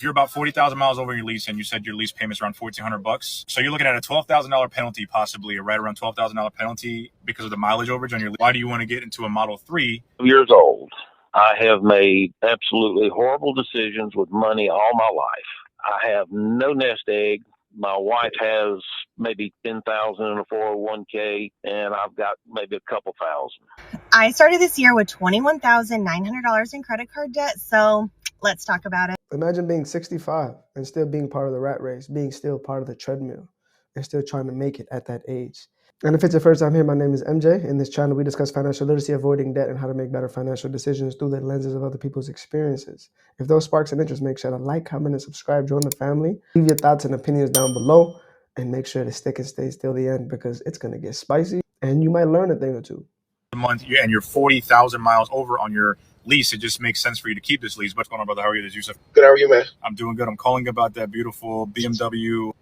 If you're about 40,000 miles over your lease and you said your lease payment's around $1,400, so you're looking at a $12,000 penalty, possibly, or right around $12,000 penalty because of the mileage overage on your lease. Why do you want to get into a Model 3? Years old. I have made absolutely horrible decisions with money all my life. I have no nest egg. My wife has maybe 10,000 in a 401k, and I've got maybe a couple thousand. I started this year with $21,900 in credit card debt, so let's talk about it. Imagine being 65 and still being part of the rat race, being still part of the treadmill, and still trying to make it at that age. And if it's your first time here, my name is MJ. In this channel, we discuss financial literacy, avoiding debt, and how to make better financial decisions through the lenses of other people's experiences. If those sparks an interest, make sure to like, comment, and subscribe. Join the family. Leave your thoughts and opinions down below, and make sure to stick and stay till the end because it's going to get spicy, and you might learn a thing or two. A month, and you're 40,000 miles over on your lease, it just makes sense for you to keep this lease. What's going on, brother? How are you? This is Yusuf. Good, how are you, man? I'm doing good. I'm calling about that beautiful BMW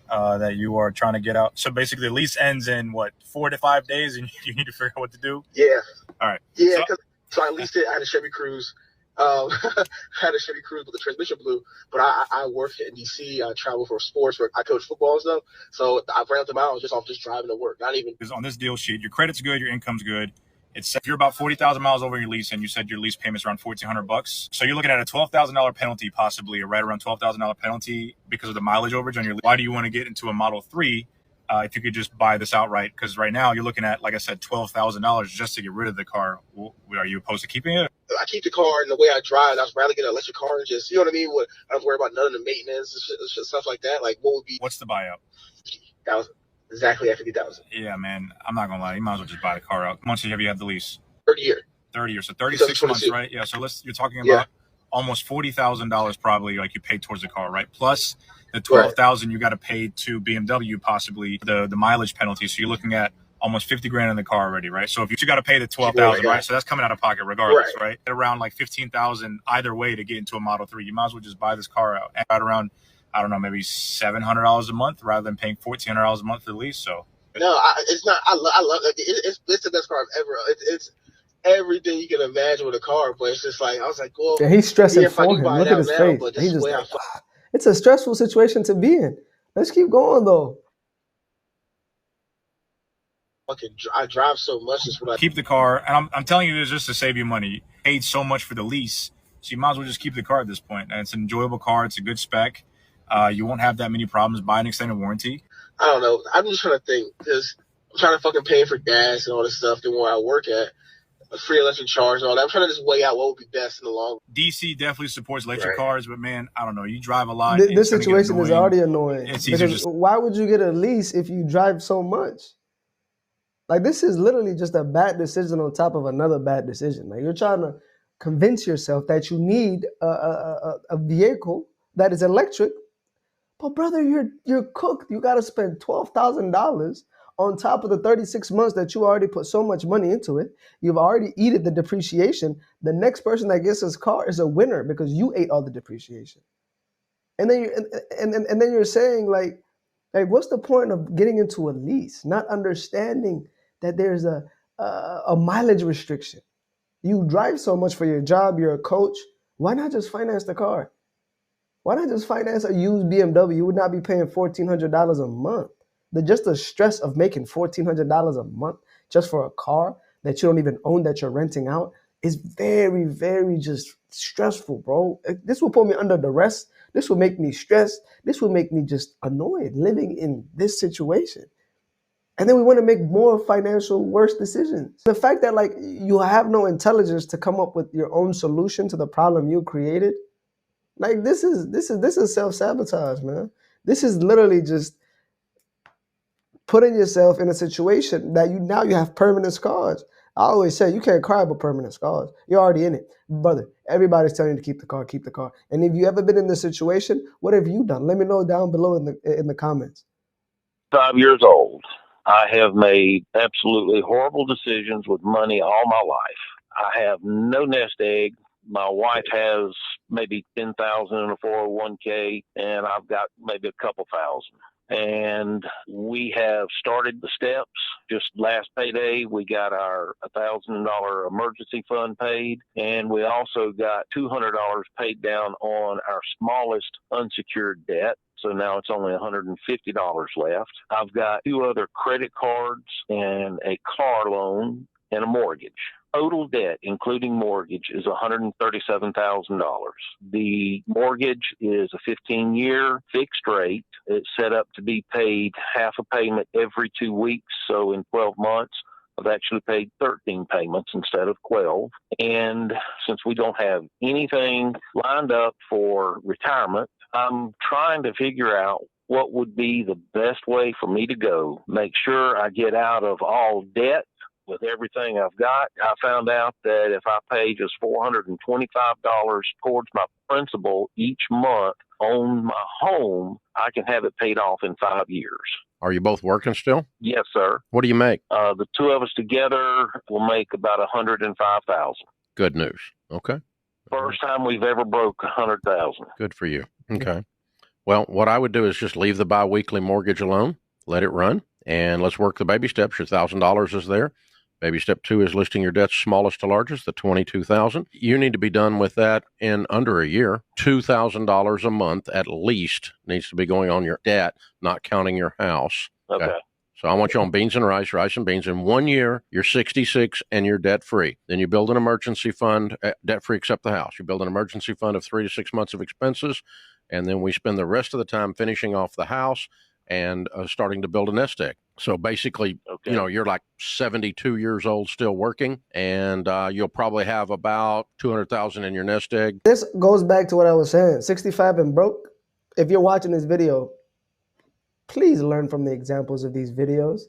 that you are trying to get out. So basically, the lease ends in what, 4 to 5 days, and you need to figure out what to do. Yeah. All right. Yeah. So I leased it. I had a Chevy Cruise. I had a Chevy Cruise, but the transmission blew. But I work in DC. I travel for sports. I coach football and stuff. So I ran up the miles just off just driving to work. Not even. Because on this deal sheet, your credit's good, your income's good. It's if you're about 40,000 miles over your lease and you said your lease payment's around $1,400, so you're looking at a $12,000 penalty, possibly, or right around $12,000 penalty because of the mileage overage on your lease. Why do you want to get into a Model 3 if you could just buy this outright? Because right now you're looking at, like I said, $12,000 just to get rid of the car. Are you opposed to keeping it? I keep the car, and the way I drive, I'd rather get an electric car and just, you know what I mean? I don't worry about none of the maintenance and stuff like that. Like, what would be? What's the buyout? 50,000. Exactly at 50,000. Yeah, man. I'm not gonna lie. You might as well just buy the car out. How much have you had the lease? 30 years. 30 years. So 36 months, right? Yeah. So you're talking about almost $40,000 probably, like you paid towards the car, right? Plus the $12,000 you got to pay to BMW, possibly the mileage penalty. So you're looking at almost 50 grand in the car already, right? So if you got to pay the 12,000, right? So that's coming out of pocket regardless, right? At around like 15,000 either way to get into a Model 3. You might as well just buy this car out and right around, I don't know, maybe $700 a month rather than paying $1,400 a month for the lease. So no, it's not. I love it. It's the best car I've ever. It's everything you can imagine with a car, but it's just like I was like, well, yeah, he's stressing for him. Look at his face. He's just like, it's a stressful situation to be in. Let's keep going though. I drive so much. Is what keep the car, and I'm telling you this just to save you money. You paid so much for the lease, so you might as well just keep the car at this point. And it's an enjoyable car. It's a good spec. You won't have that many problems. Buy an extended warranty. I don't know. I'm just trying to think because I'm trying to fucking pay for gas and all this stuff. Then where I work at, a free electric charge and all that. I'm trying to just weigh out what would be best in the long run. DC definitely supports electric cars, but man, I don't know. You drive a lot. This situation is already annoying. It's easier. Why would you get a lease if you drive so much? Like, this is literally just a bad decision on top of another bad decision. Like, you're trying to convince yourself that you need a vehicle that is electric. But brother, you're cooked. You got to spend $12,000 on top of the 36 months that you already put so much money into it. You've already eaten the depreciation. The next person that gets his car is a winner because you ate all the depreciation. And then you're saying like, what's the point of getting into a lease? Not understanding that there's a mileage restriction. You drive so much for your job. You're a coach. Why not just finance the car? Why not just finance a used BMW? You would not be paying $1,400 a month. Just the stress of making $1,400 a month just for a car that you don't even own, that you're renting out, is very, very just stressful, bro. This will put me under duress. This will make me stressed. This will make me just annoyed living in this situation. And then we want to make more financial worse decisions. The fact that like you have no intelligence to come up with your own solution to the problem you created, like this is self-sabotage, man. This is literally just putting yourself in a situation that you have permanent scars. I always say you can't cry about permanent scars. You're already in it. Brother, everybody's telling you to keep the car, keep the car. And if you ever been in this situation, what have you done? Let me know down below in the comments. 5 years old. I have made absolutely horrible decisions with money all my life. I have no nest egg. My wife has maybe 10,000 in a 401k, and I've got maybe a couple thousand. And we have started the steps. Just last payday, we got our $1,000 emergency fund paid, and we also got $200 paid down on our smallest unsecured debt. So now it's only $150 left. I've got 2 other credit cards and a car loan and a mortgage. Total debt, including mortgage, is $137,000. The mortgage is a 15-year fixed rate. It's set up to be paid half a payment every 2 weeks. So in 12 months, I've actually paid 13 payments instead of 12. And since we don't have anything lined up for retirement, I'm trying to figure out what would be the best way for me to go. Make sure I get out of all debt with everything I've got. I found out that if I pay just $425 towards my principal each month on my home, I can have it paid off in 5 years. Are you both working still? Yes, sir. What do you make? The 2 of us together will make about $105,000. Good news. Okay. First time we've ever broke $100,000. Good for you. Okay. Well, what I would do is just leave the biweekly mortgage alone, let it run, and let's work the baby steps. Your $1,000 is there. Baby step 2 is listing your debts smallest to largest, the $22,000. You need to be done with that in under a year. $2,000 a month at least needs to be going on your debt, not counting your house. Okay. So I want you on beans and rice and beans. In 1 year, you're 66 and you're debt-free. Then you build an emergency fund, debt-free except the house. You build an emergency fund of 3 to 6 months of expenses, and then we spend the rest of the time finishing off the house and starting to build a nest egg. So basically, Okay. you know, you're like 72 years old still working, and you'll probably have about $200,000 in your nest egg. This goes back to what I was saying. 65 and broke. If you're watching this video, please learn from the examples of these videos.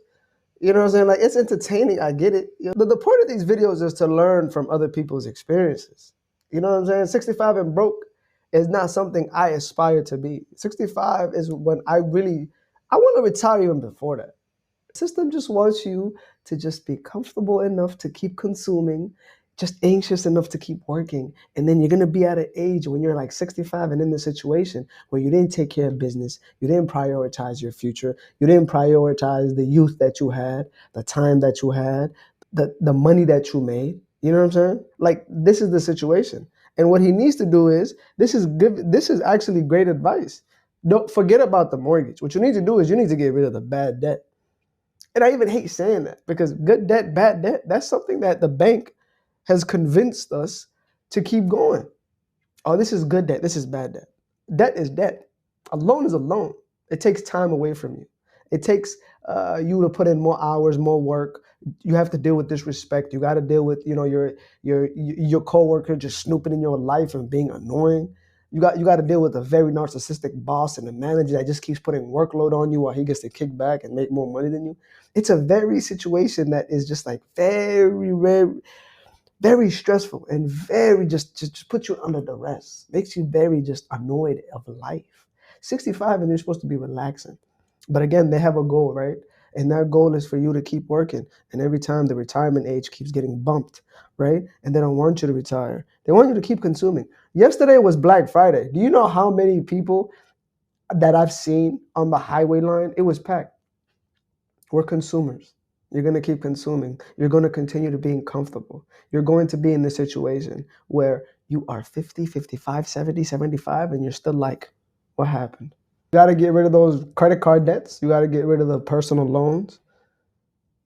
You know what I'm saying? Like, it's entertaining. I get it. You know, the point of these videos is to learn from other people's experiences. You know what I'm saying? 65 and broke is not something I aspire to be. 65 is when I want to retire even before that. The system just wants you to just be comfortable enough to keep consuming, just anxious enough to keep working. And then you're going to be at an age when you're like 65 and in the situation where you didn't take care of business, you didn't prioritize your future, you didn't prioritize the youth that you had, the time that you had, the money that you made. You know what I'm saying? Like, this is the situation. And what he needs to do is, this is actually great advice. Don't forget about the mortgage. What you need to do is you need to get rid of the bad debt. And I even hate saying that, because good debt, bad debt, that's something that the bank has convinced us to keep going. Oh, this is good debt. This is bad debt. Debt is debt. A loan is a loan. It takes time away from you. It takes you to put in more hours, more work. You have to deal with disrespect. You got to deal with, you know, your coworker just snooping in your life and being annoying. You got to deal with a very narcissistic boss and a manager that just keeps putting workload on you while he gets to kick back and make more money than you. It's a very situation that is just like very, very, very stressful and very just puts you under duress. Makes you very just annoyed of life. 65 and you're supposed to be relaxing. But again, they have a goal, right? And that goal is for you to keep working. And every time the retirement age keeps getting bumped, right? And they don't want you to retire. They want you to keep consuming. Yesterday was Black Friday. Do you know how many people that I've seen on the highway line? It was packed. We're consumers. You're going to keep consuming. You're going to continue to being comfortable. You're going to be in this situation where you are 50, 55, 70, 75, and you're still like, what happened? You got to get rid of those credit card debts. You got to get rid of the personal loans.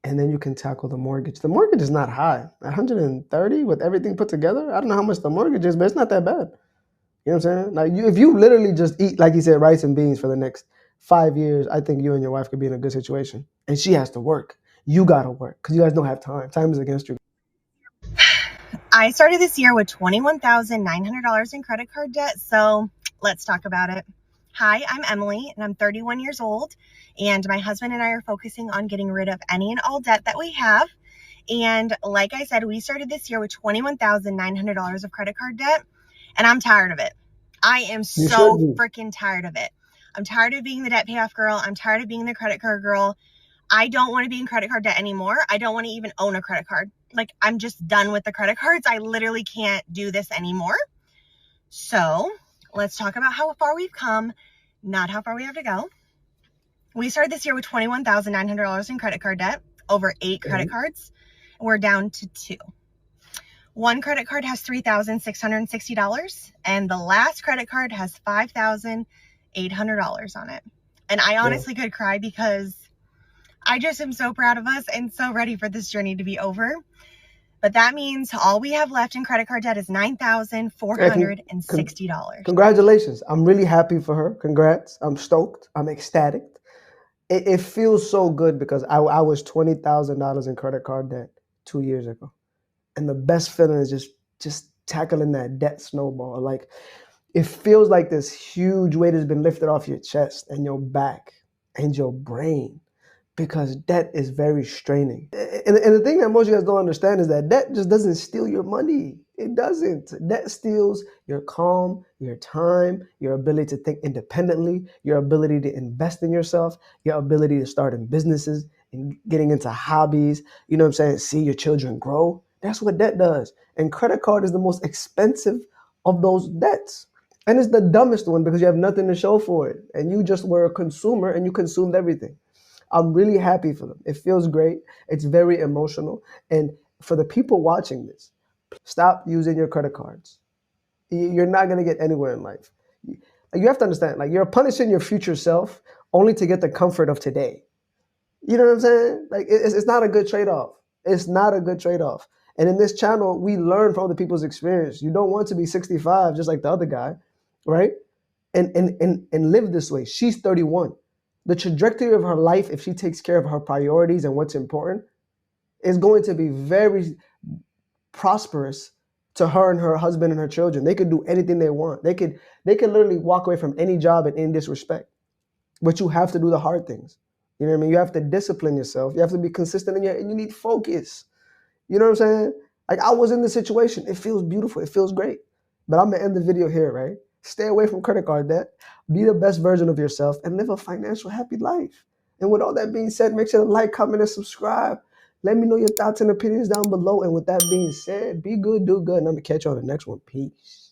And then you can tackle the mortgage. The mortgage is not high. 130 with everything put together. I don't know how much the mortgage is, but it's not that bad. You know what I'm saying? Like, if you literally just eat, like you said, rice and beans for the next 5 years, I think you and your wife could be in a good situation. And she has to work. You got to work because you guys don't have time. Time is against you. I started this year with $21,900 in credit card debt. So let's talk about it. Hi, I'm Emily, and I'm 31 years old, and my husband and I are focusing on getting rid of any and all debt that we have. And like I said, we started this year with $21,900 of credit card debt, and I'm tired of it. I am so freaking tired of it. I'm tired of being the debt payoff girl. I'm tired of being the credit card girl. I don't want to be in credit card debt anymore. I don't want to even own a credit card. Like, I'm just done with the credit cards. I literally can't do this anymore. So let's talk about how far we've come, not how far we have to go. We started this year with $21,900 in credit card debt, over 8 credit cards. We're down to 2. One credit card has $3,660, and the last credit card has $5,800 on it. And I honestly could cry because I just am so proud of us and so ready for this journey to be over. But that means all we have left in credit card debt is $9,460. Congratulations. I'm really happy for her. Congrats. I'm stoked. I'm ecstatic. It feels so good because I was $20,000 in credit card debt 2 years ago. And the best feeling is just tackling that debt snowball. Like, it feels like this huge weight has been lifted off your chest and your back and your brain, because debt is very straining. And the thing that most of you guys don't understand is that debt just doesn't steal your money. It doesn't. Debt steals your calm, your time, your ability to think independently, your ability to invest in yourself, your ability to start in businesses and getting into hobbies, you know what I'm saying? See your children grow. That's what debt does. And credit card is the most expensive of those debts. And it's the dumbest one because you have nothing to show for it. And you just were a consumer and you consumed everything. I'm really happy for them. It feels great. It's very emotional. And for the people watching this, stop using your credit cards. You're not going to get anywhere in life. You have to understand, like, you're punishing your future self only to get the comfort of today. You know what I'm saying? Like, it's not a good trade-off. It's not a good trade-off. And in this channel, we learn from other people's experience. You don't want to be 65 just like the other guy, right? And live this way. She's 31. The trajectory of her life, if she takes care of her priorities and what's important, is going to be very prosperous to her and her husband and her children. They could do anything they want. They could literally walk away from any job in disrespect. But you have to do the hard things. You know what I mean? You have to discipline yourself. You have to be consistent and you need focus. You know what I'm saying? Like, I was in this situation. It feels beautiful. It feels great. But I'm going to end the video here, right? Stay away from credit card debt. Be the best version of yourself and live a financial happy life. And with all that being said, make sure to like, comment, and subscribe. Let me know your thoughts and opinions down below. And with that being said, be good, do good. And I'm going to catch you on the next one. Peace.